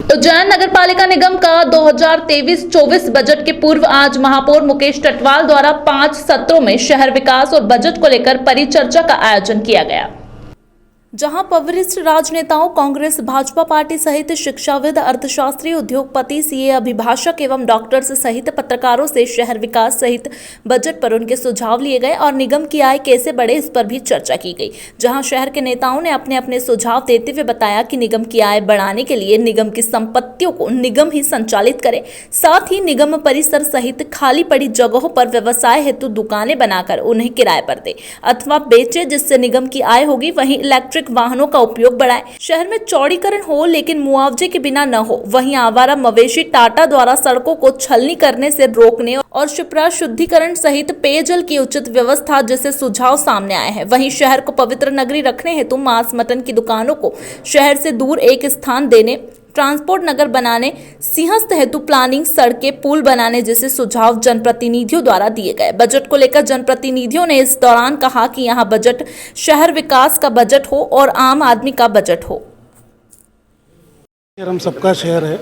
उज्जैन नगर पालिका निगम का 2023-24 बजट के पूर्व आज महापौर मुकेश टटवाल द्वारा 5 सत्रों में शहर विकास और बजट को लेकर परिचर्चा का आयोजन किया गया, जहां वरिष्ठ राजनेताओं, कांग्रेस भाजपा पार्टी सहित शिक्षाविद, अर्थशास्त्री, उद्योगपति, सीए, अभिभाषक एवं डॉक्टर्स सहित पत्रकारों से शहर विकास सहित बजट पर उनके सुझाव लिए गए और निगम की आय कैसे बढ़े इस पर भी चर्चा की गई। जहां शहर के नेताओं ने अपने अपने सुझाव देते हुए बताया कि निगम की आय बढ़ाने के लिए निगम की संपत्तियों को निगम ही संचालित करे, साथ ही निगम परिसर सहित खाली पड़ी जगहों पर व्यवसाय हेतु दुकानें बनाकर उन्हें किराए पर दे अथवा बेचे, जिससे निगम की आय होगी। वहीं इलेक्ट्रिक वाहनों का उपयोग बढ़ाएं, शहर में चौड़ीकरण हो लेकिन मुआवजे के बिना न हो। वहीं आवारा मवेशी टाटा द्वारा सड़कों को छलनी करने से रोकने और शिप्रा शुद्धिकरण सहित पेयजल की उचित व्यवस्था जैसे सुझाव सामने आए हैं। वहीं शहर को पवित्र नगरी रखने हेतु मांस मटन की दुकानों को शहर से दूर एक स्थान देने, ट्रांसपोर्ट नगर बनाने, सिंहस्थ हेतु प्लानिंग, सड़कें, पुल बनाने जैसे सुझाव जनप्रतिनिधियों द्वारा दिए गए। बजट को लेकर जनप्रतिनिधियों ने इस दौरान कहा कि यहां बजट शहर विकास का बजट हो और आम आदमी का बजट हो। हम सबका शहर है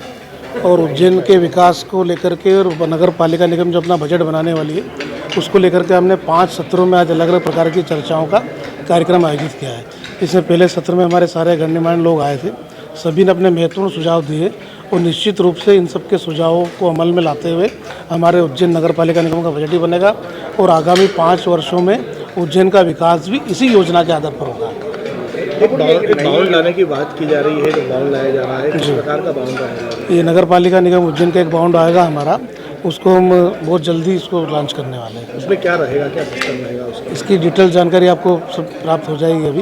और उज्जैन के विकास को लेकर के और नगर पालिका निगम जो अपना बजट बनाने वाली है उसको लेकर के हमने 5 सत्रों में आज अलग अलग प्रकार की चर्चाओं का कार्यक्रम आयोजित किया है। इससे पहले सत्र में हमारे सारे गणमान्य लोग आए थे, सभी ने अपने महत्वपूर्ण सुझाव दिए और निश्चित रूप से इन सब के सुझावों को अमल में लाते हुए हमारे उज्जैन नगर पालिका निगम का बजट ही बनेगा और आगामी 5 वर्षों में उज्जैन का विकास भी इसी योजना के आधार पर होगा। एक बाउंड लाने की बात की जा रही है, जो बाउंड लाया जा रहा है, किस प्रकार का बाउंड आएगा? ये नगर पालिका निगम उज्जैन का एक बाउंड आएगा हमारा, उसको हम बहुत जल्दी इसको लॉन्च करने वाले हैं। उसमें क्या रहेगा, क्या सिस्टम रहेगा उसका? इसकी डिटेल जानकारी आपको सब प्राप्त हो जाएगी अभी,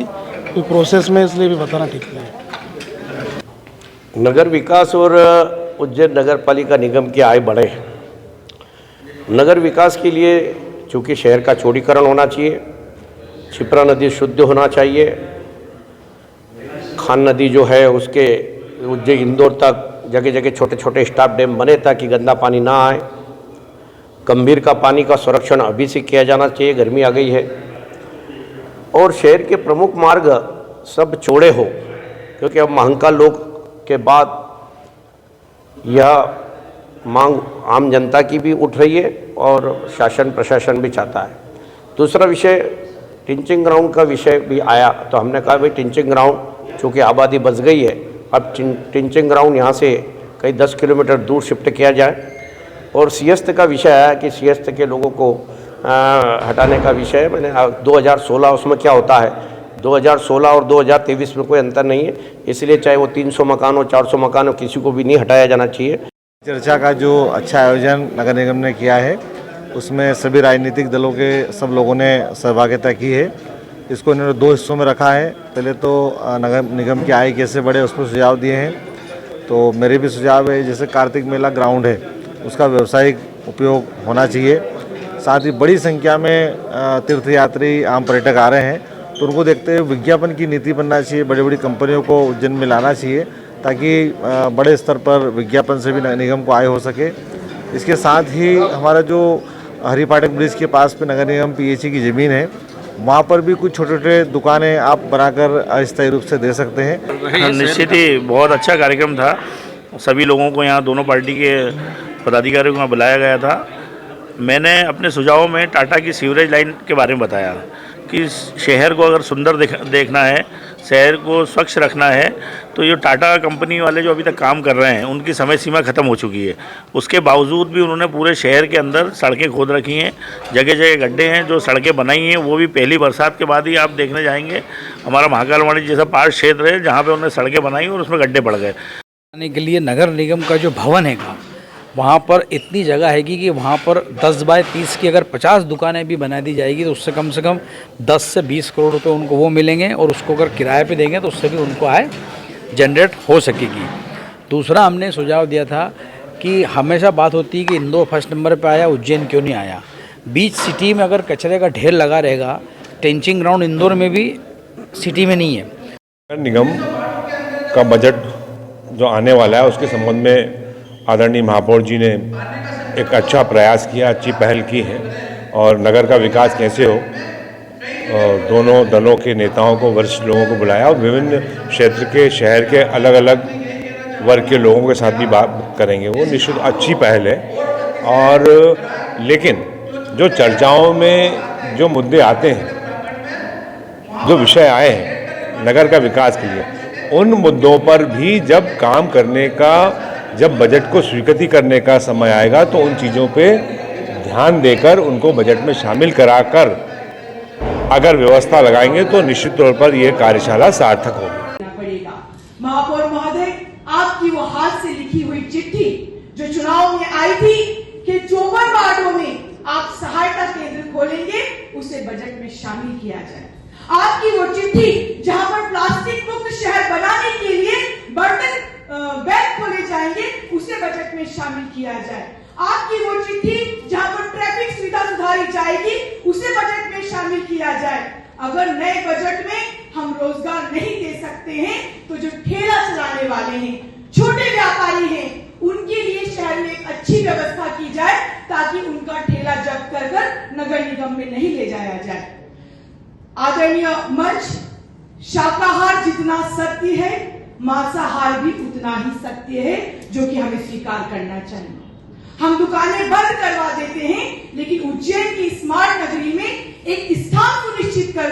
कोई प्रोसेस में, इसलिए भी बताना ठीक नहीं है। नगर विकास और उज्जैन नगर पालिका निगम की आय बढ़े। नगर विकास के लिए चूँकि शहर का चौड़ीकरण होना चाहिए, क्षिप्रा नदी शुद्ध होना चाहिए, खान नदी जो है उसके उज्जैन इंदौर तक जगह जगह छोटे छोटे स्टॉप डैम बने ताकि गंदा पानी ना आए। गंभीर का पानी का संरक्षण अभी से किया जाना चाहिए, गर्मी आ गई है। और शहर के प्रमुख मार्ग सब चौड़े हो, क्योंकि अब महंकाल लोग के बाद यह मांग आम जनता की भी उठ रही है और शासन प्रशासन भी चाहता है। दूसरा विषय टिंचिंग ग्राउंड का विषय भी आया, तो हमने कहा भाई टिंचिंग ग्राउंड चूँकि आबादी बच गई है, अब टिंचिंग ग्राउंड यहाँ से कई 10 किलोमीटर दूर शिफ्ट किया जाए। और सिंहस्थ का विषय आया कि सिंहस्थ के लोगों को हटाने का विषय, मैंने 2016 उसमें क्या होता है, 2016 और 2023 में कोई अंतर नहीं है, इसलिए चाहे वो 300 मकान हो, 400 मकान हो, किसी को भी नहीं हटाया जाना चाहिए। चर्चा का जो अच्छा आयोजन नगर निगम ने किया है उसमें सभी राजनीतिक दलों के सब लोगों ने सहभागिता की है। इसको इन्होंने 2 हिस्सों में रखा है। पहले तो नगर निगम की आय कैसे बढ़े उस पर सुझाव दिए हैं। तो मेरे भी सुझाव है, जैसे कार्तिक मेला ग्राउंड है उसका व्यावसायिक उपयोग होना चाहिए। साथ ही बड़ी संख्या में तीर्थयात्री, आम पर्यटक आ रहे हैं, तो उनको देखते हुए विज्ञापन की नीति बनना चाहिए, बड़ी बड़ी कंपनियों को उज्जैन में लाना चाहिए ताकि बड़े स्तर पर विज्ञापन से भी निगम को आय हो सके। इसके साथ ही हमारा जो हरिपाटक ब्रिज के पास पे नगर निगम पीएचई की ज़मीन है, वहाँ पर भी कुछ छोटे छोटे दुकानें आप बनाकर अस्थायी रूप से दे सकते हैं। निश्चित ही बहुत अच्छा कार्यक्रम था। सभी लोगों को यहाँ दोनों पार्टी के पदाधिकारियों को यहाँ बुलाया गया था। मैंने अपने सुझावों में टाटा की सीवरेज लाइन के बारे में बताया कि शहर को अगर सुंदर देखना है, शहर को स्वच्छ रखना है, तो ये टाटा कंपनी वाले जो अभी तक काम कर रहे हैं उनकी समय सीमा ख़त्म हो चुकी है। उसके बावजूद भी उन्होंने पूरे शहर के अंदर सड़कें खोद रखी हैं, जगह जगह गड्ढे हैं। जो सड़कें बनाई हैं वो भी पहली बरसात के बाद ही आप देखने जाएंगे हमारा महाकाल वाणिज्य जैसा पार्क क्षेत्र है जहाँ पर उन्होंने सड़कें बनाई और उसमें गड्ढे पड़ गए। के लिए नगर निगम का जो भवन है वहाँ पर इतनी जगह हैगी कि वहाँ पर 10 बाय 30 की अगर 50 दुकानें भी बना दी जाएगी तो उससे कम 10 से 20 करोड़ रुपए उनको वो मिलेंगे और उसको अगर किराए पे देंगे तो उससे भी उनको आय जनरेट हो सकेगी। दूसरा हमने सुझाव दिया था कि हमेशा बात होती है कि इंदौर फर्स्ट नंबर पे आया, उज्जैन क्यों नहीं आया। बीच सिटी में अगर कचरे का ढेर लगा रहेगा, टेंचिंग ग्राउंड इंदौर में भी सिटी में नहीं है। नगर निगम का बजट जो आने वाला है उसके संबंध में आदरणीय महापौर जी ने एक अच्छा प्रयास किया, अच्छी पहल की है और नगर का विकास कैसे हो, दोनों दलों के नेताओं को, वरिष्ठ लोगों को बुलाया और विभिन्न क्षेत्र के, शहर के अलग अलग वर्ग के लोगों के साथ भी बात करेंगे। वो निश्चित अच्छी पहल है। और लेकिन जो चर्चाओं में जो मुद्दे आते हैं, जो विषय आए हैं नगर का विकास के लिए, उन मुद्दों पर भी जब काम करने का, जब बजट को स्वीकृति करने का समय आएगा तो उन चीज़ों पे ध्यान देकर उनको बजट में शामिल कराकर अगर व्यवस्था लगाएंगे तो निश्चित तौर पर ये कार्यशाला सार्थक होगी। पड़ेगा। महापौर महोदय, आपकी वो हाथ से लिखी हुई चिट्ठी जो चुनाव में आई थी कि 54 वार्डों में आप सहायता केंद्र खोलेंगे, उसे बजट में शामिल किया जाए। आपकी वो चिट्ठी जहां पर प्लास्टिक मुक्त शहर बनाने के लिए बर्तन बैंक खोले जाएंगे, उसे बजट में शामिल किया जाए। आपकी वो चिट्ठी जहां पर ट्रैफिक सुविधा सुधारी जाएगी, उसे बजट में शामिल किया जाए। अगर नए बजट में हम रोजगार नहीं दे सकते हैं तो जो ठेला चलाने वाले हैं, छोटे व्यापारी हैं, उनके लिए शहर में एक अच्छी व्यवस्था की जाए ताकि उनका ठेला जब्त कर नगर निगम में नहीं ले जाया जाए। आदरणीय मंच, शाकाहार जितना सत्य है, मांसाहार भी उतना ही सत्य है, जो कि हमें स्वीकार करना चाहिए। हम दुकानें बंद करवा देते हैं, लेकिन उज्जैन की स्मार्ट नगरी में एक स्थान को निश्चित कर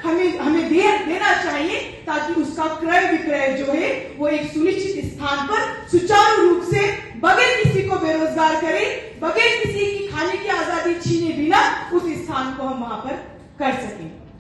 हमें देना चाहिए ताकि उसका क्रय विक्रय जो है वो एक सुनिश्चित स्थान पर सुचारू रूप से, बगैर किसी को बेरोजगार करे, बगैर किसी की खाने की आजादी छीने बिना उस स्थान को हम वहां पर कर सकते।